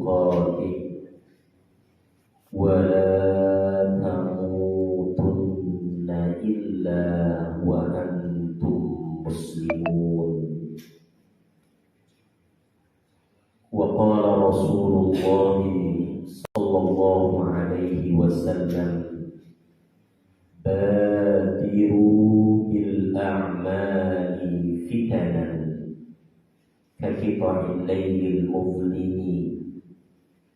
تقاته ولا تموتن إلا وأنتم مسلمون. وقال رسول الله صلى الله عليه وسلم: بادروا بالأعمال فتنا كقطع الليل المظلم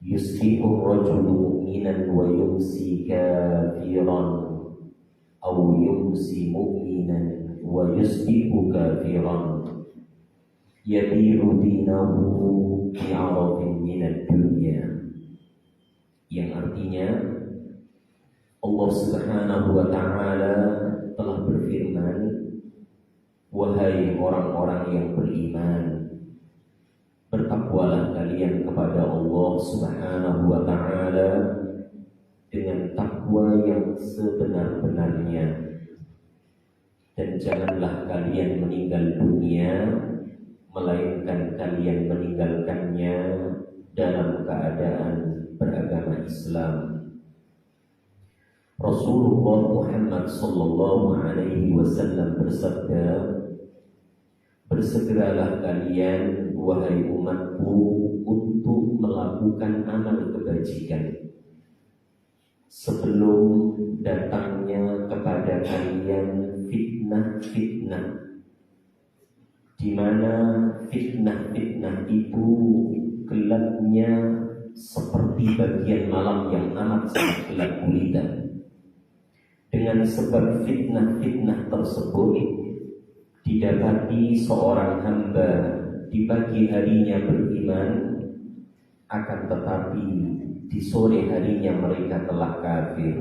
يصبح الرجل مؤمنا ويمسي كافرا أو يمسي مؤمنا ويصبح كافرا يبيع دينه بعرض من الدنيا. Yang artinya Allah Subhanahu wa Ta'ala telah berfirman, wahai orang-orang yang beriman, bertakwalah kalian kepada Allah Subhanahu wa Ta'ala dengan takwa yang sebenar-benarnya, dan janganlah kalian meninggal dunia melainkan kalian meninggalkannya dalam keadaan beragama Islam. Rasulullah Muhammad sallallahu alaihi wasallam bersabda, bersegeralah kalian wahai umatku untuk melakukan amal kebajikan sebelum datangnya kepada kalian fitnah-fitnah, di mana fitnah-fitnah itu gelapnya seperti bagian malam yang amat sangat gelap gulita. Dengan sebab fitnah-fitnah tersebut didapati seorang hamba di pagi harinya beriman, akan tetapi di sore harinya mereka telah kafir.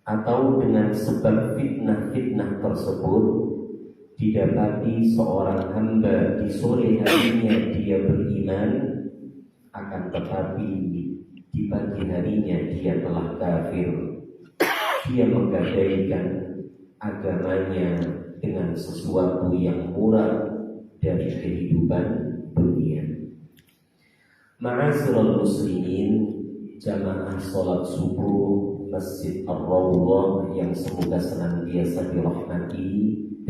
Atau dengan sebab fitnah-fitnah tersebut didapati seorang hamba di sore harinya dia beriman, akan tetapi di pagi harinya dia telah kafir. Dia menggadaikan agamanya dengan sesuatu yang murah dari kehidupan dunia. Ma'asyiral muslimin, jamaah salat subuh Masjid Ar-Rawdah yang semoga senantiasa dirahmati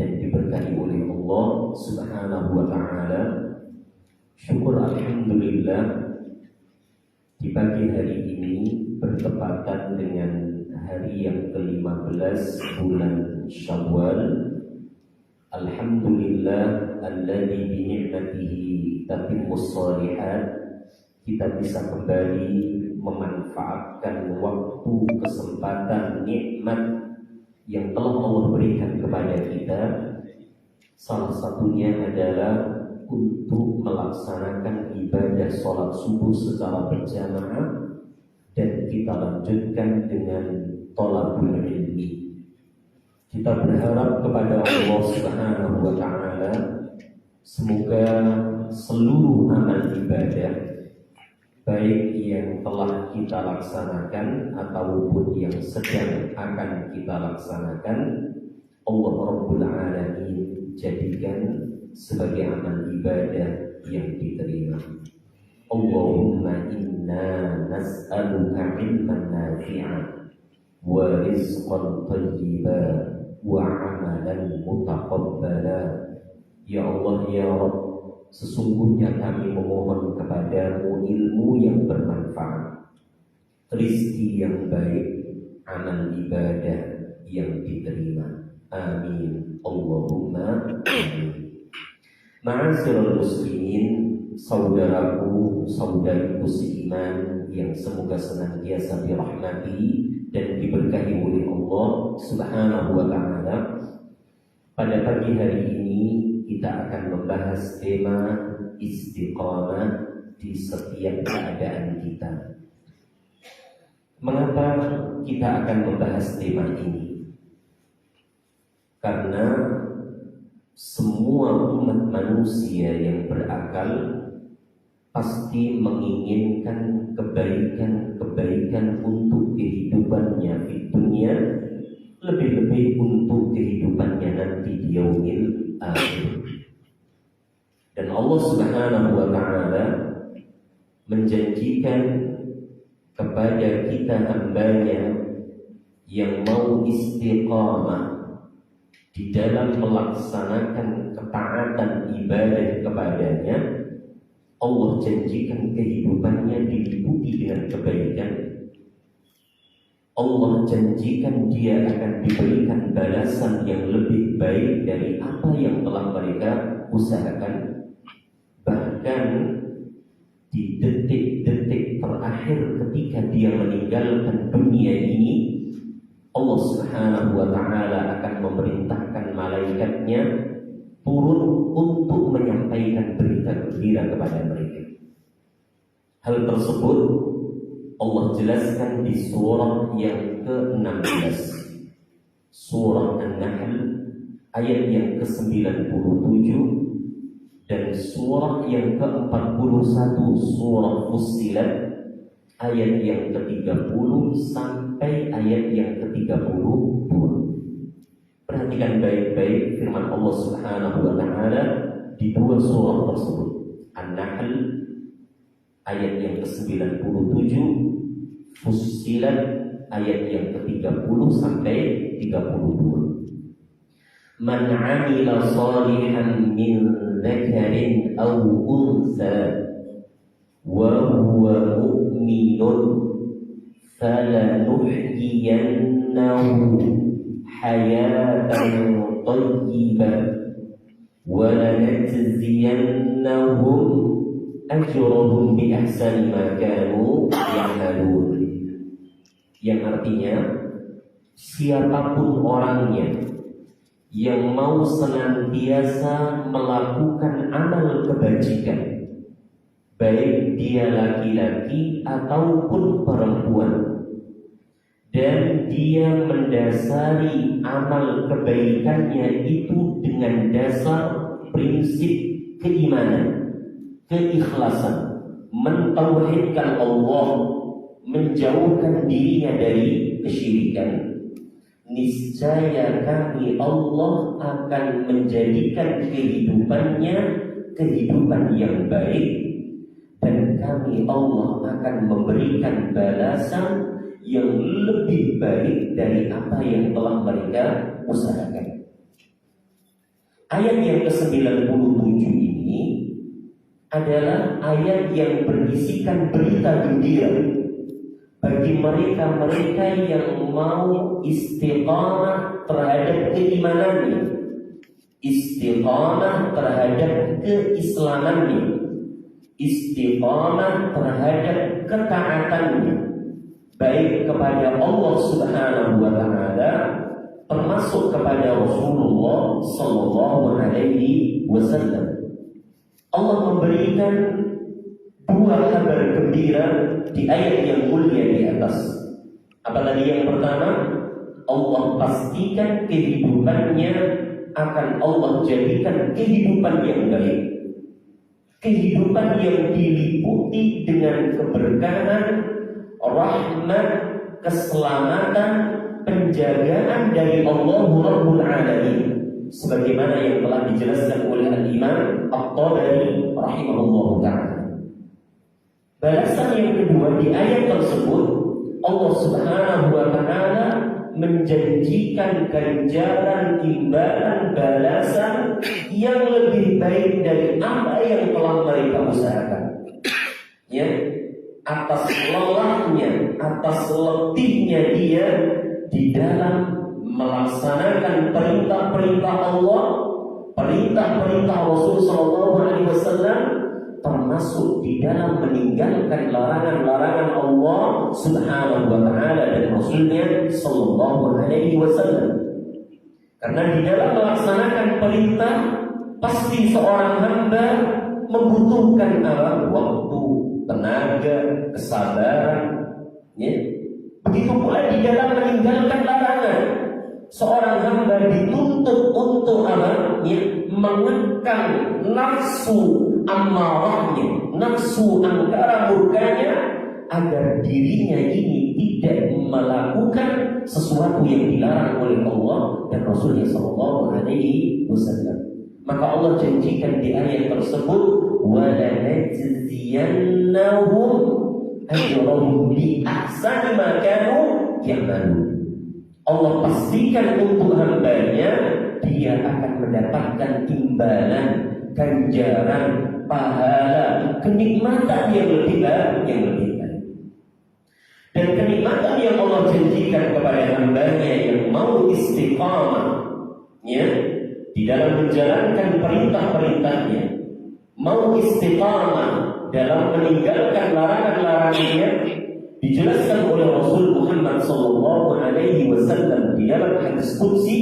dan diberkahi oleh Allah Subhanahu wa Ta'ala. Syukur alhamdulillah, di pagi hari ini bertepatan dengan hari yang ke-15 bulan Syawal. Alhamdulillah alladzi bi ni'matihi tatimmus shalihat. Kita bisa kembali memanfaatkan waktu, kesempatan, nikmat yang telah Allah berikan kepada kita. Salah satunya adalah untuk melaksanakan ibadah sholat subuh secara berjamaah, dan kita lanjutkan dengan thalabul ilmi. Kita berharap kepada Allah Subhanahu wa Ta'ala, semoga seluruh amal ibadah, baik yang telah kita laksanakan ataupun yang sedang akan kita laksanakan, Allah Rabbul Alamin jadikan sebagai amal ibadah yang diterima. Allahumma inna nas'aluka ilman nafi'an wa rizqan thayyiban wa amalan mutaqabbala. Ya Allah, ya Rabb, sesungguhnya kami memohon kepadamu ilmu yang bermanfaat, rizki yang baik, amal ibadah yang diterima. Amin. Allahumma amin. Ma'asyiral muslimin, saudaraku, saudariku seiman yang semoga senantiasa dirahmati dan diberkahi oleh Allah Subhanahu wa Ta'ala. Pada pagi hari ini kita akan membahas tema istiqamah di setiap keadaan kita. Mengapa kita akan membahas tema ini? Karena semua umat manusia yang berakal pasti menginginkan kebaikan-kebaikan untuk kehidupannya di dunia, lebih-lebih untuk kehidupannya nanti di yaumil akhir. Dan Allah Subhanahu wa Ta'ala menjanjikan kepada kita hambanya yang mau istiqamah di dalam melaksanakan ketaatan ibadah kepadanya, Allah janjikan kehidupannya diliputi dengan kebaikan. Allah janjikan dia akan diberikan balasan yang lebih baik dari apa yang telah mereka usahakan. Bahkan di detik-detik terakhir ketika dia meninggalkan dunia ini, Allah Subhanahu wa ta'ala akan memerintahkan malaikatnya turun untuk menyampaikan berita gembira kepada mereka. Hal tersebut Allah jelaskan di surah yang ke-16, surah An-Nahl ayat yang ke-97, dan surah yang ke-41, surah Fussilat ayat yang ke-30 sampai ayat yang ke-32. Perhatikan baik-baik firman Allah Subhanahu wa ta'ala di dua surah tersebut. An-Nahl ayat yang ke-97, Fussilat ayat yang ke-30 sampai 32. Man 'amila salihan min dzakarin aw untha wa huwa mu'minun falanuhyiyannahu hayatan thayyibah wa lanajziyannahum ajrahum bi ahsani ma kanu ya'malun. Yang artinya, siapapun orangnya yang mau senantiasa melakukan amal kebajikan, baik dia laki-laki ataupun perempuan, dan dia mendasari amal kebaikannya itu dengan dasar prinsip keimanan, keikhlasan, mentauhidkan Allah, menjauhkan dirinya dari kesyirikan, niscaya kami Allah akan menjadikan kehidupannya kehidupan yang baik, dan kami Allah akan memberikan balasan yang lebih baik dari apa yang telah mereka usahakan. Ayat yang ke-97 ini adalah ayat yang berisikan berita gembira bagi mereka-mereka yang mau istiqamah terhadap keimanannya, istiqamah terhadap keislamannya, istiqamah terhadap ketaatannya, baik kepada Allah Subhanahu wa ta'ala termasuk kepada Rasulullah sallallahu alaihi wasallam. Allah memberikan dua kabar gembira di ayat yang mulia di atas. Apa tadi yang pertama? Allah pastikan kehidupannya akan Allah jadikan kehidupan yang baik, kehidupan yang diliputi dengan keberkahan, rahmat, keselamatan, penjagaan dari Allah Rabbul Alamin, sebagaimana yang telah dijelaskan oleh Al-Imam At-Tabari rahimahullah ta'ala. Balasan yang kedua di ayat tersebut, Allah Subhanahu wa ta'ala menjanjikan ganjaran, imbalan, balasan yang lebih baik dari apa yang telah mereka usahakan. Ya, atas lelahnya, atas letihnya dia di dalam melaksanakan perintah-perintah Allah, perintah-perintah Rasul sallallahu alaihi wasallam, termasuk di dalam meninggalkan larangan-larangan Allah Subhanahu wa ta'ala dan Rasulnya sallallahu alaihi wasallam. Karena di dalam melaksanakan perintah pasti seorang hamba membutuhkan waktu, tenaga, kesabaran, ya. Begitu pula di dalam meninggalkan larangan, seorang hamba dituntut untuk mengekang nafsu amarahnya, nafsu angkara murkanya, agar dirinya ini tidak melakukan sesuatu yang dilarang oleh Allah dan Rasulnya sallallahu alaihi wasallam. Maka Allah janjikan di ayat tersebut, wa lanajziyannahum ajrahum bi ahsani ma kanu ya'malun. Allah pastikan untuk hambanya dia akan mendapatkan imbalan, ganjaran, pahala, kenikmatan yang lebih baik. Dan kenikmatan yang Allah janjikan kepada hambanya yang mau istiqamah, ya, di dalam menjalankan perintah-perintahnya, mau istiqamah dalam meninggalkan larangan-larangannya, dijelaskan oleh Rasul Muhammad SAW di dalam hadis qudsi,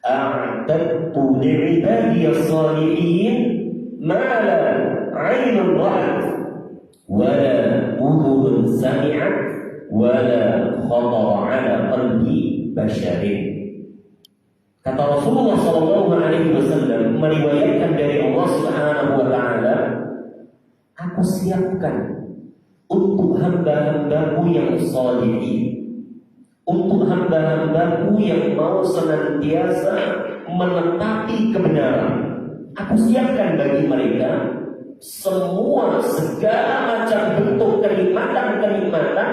a'dadtu li'ibadiyas salihin ma la 'ainun ra'at wa la udhun sami'at wa la khatara 'ala qalbi basharin. Kata Rasulullah SAW meriwayatkan dari Allah Subhanahu wa taala, aku siapkan untuk hamba-hambaku yang salihin, untuk hamba-hambaku yang mau senantiasa menetapi kebenaran. Aku siapkan bagi mereka semua segala macam bentuk kenikmatan-kenikmatan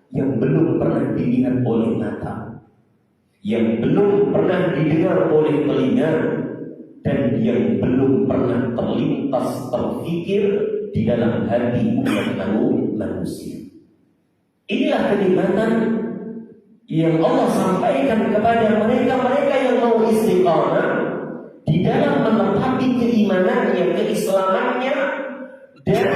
yang belum pernah dilihat oleh mata, yang belum pernah didengar oleh telinga, dan yang belum pernah terlintas terfikir di dalam hati umat manusia. Inilah kenikmatan yang Allah sampaikan kepada mereka yang mau istiqamah di dalam menetapi keimanannya, keislamannya, dan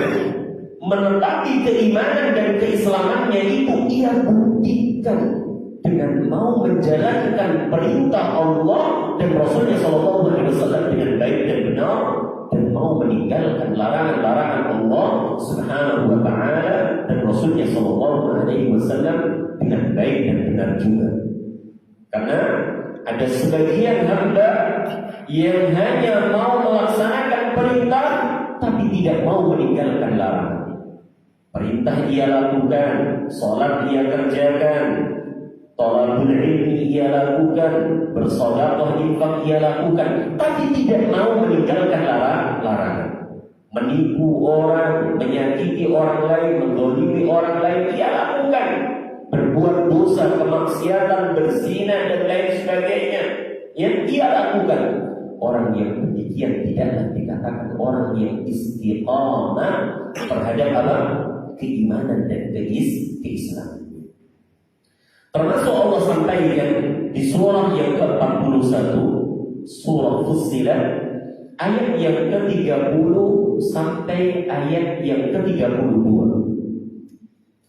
menetapi keimanan dan keislamannya itu ia buktikan dengan mau menjalankan perintah Allah dan Rasulnya SAW dengan baik dan benar, dan mau meninggalkan larangan-larangan Allah Subhanahu wa taala dan Rasulnya SAW dengan baik dan benar juga. Karena ada sebagian hamba yang hanya mau melaksanakan perintah tapi tidak mau meninggalkan larangan. Perintah ia lakukan, sholat ia kerjakan, thalabul ilmi ia lakukan, bersedekah infak ia lakukan, tapi tidak mau meninggalkan larangan. Menipu orang, menyakiti orang lain, menzalimi orang lain ia lakukan. Berbuat dosa, kemaksiatan, berzina dan lain sebagainya yang ia lakukan. Orang yang demikian tidaklah dikatakan orang yang istiqamah terhadap apa? Keimanan dan keislaman. Termasuk Allah sampaikan di surah yang ke-41, surah Fussilat, ayat yang ke-30 sampai ayat yang ke-32.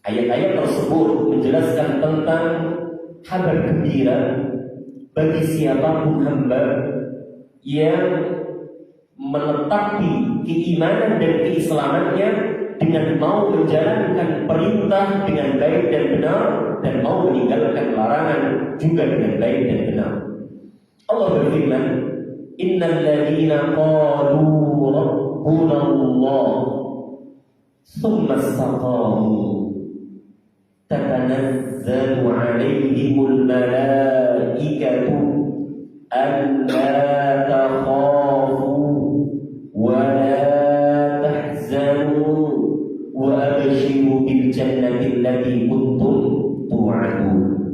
Ayat-ayat tersebut menjelaskan tentang kabar gembira bagi siapapun hamba yang menetapi keimanan dan keislamannya dengan mau menjalankan perintah dengan baik dan benar, dan mau meninggalkan larangan juga dengan baik dan benar. Allah berfirman, innal ladzina qalu rabbuna Allah tsumma istaqamu tatanazzalu 'alaihimul malaikatu alla takhafu wa la tahzanu wa abshiru bil jannati allati kuntum tu'adun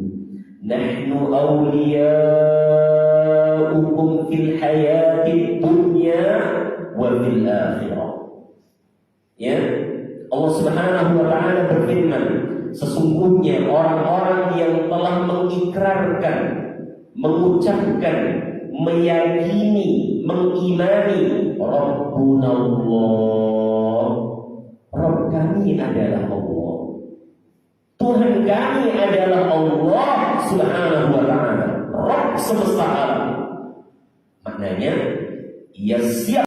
nahnu awliyaukum fil hayatid dunya wa fil akhirah. Ya, Allah Subhanahu wa taala berfirman, sesungguhnya orang-orang yang telah mengikrarkan, mengucapkan, meyakini, mengimani Rabbuna Allah, Rabb kami adalah Allah, Tuhan kami adalah Allah Subhanahu wa ta'ala, Rabb semesta alam. Maknanya ia siap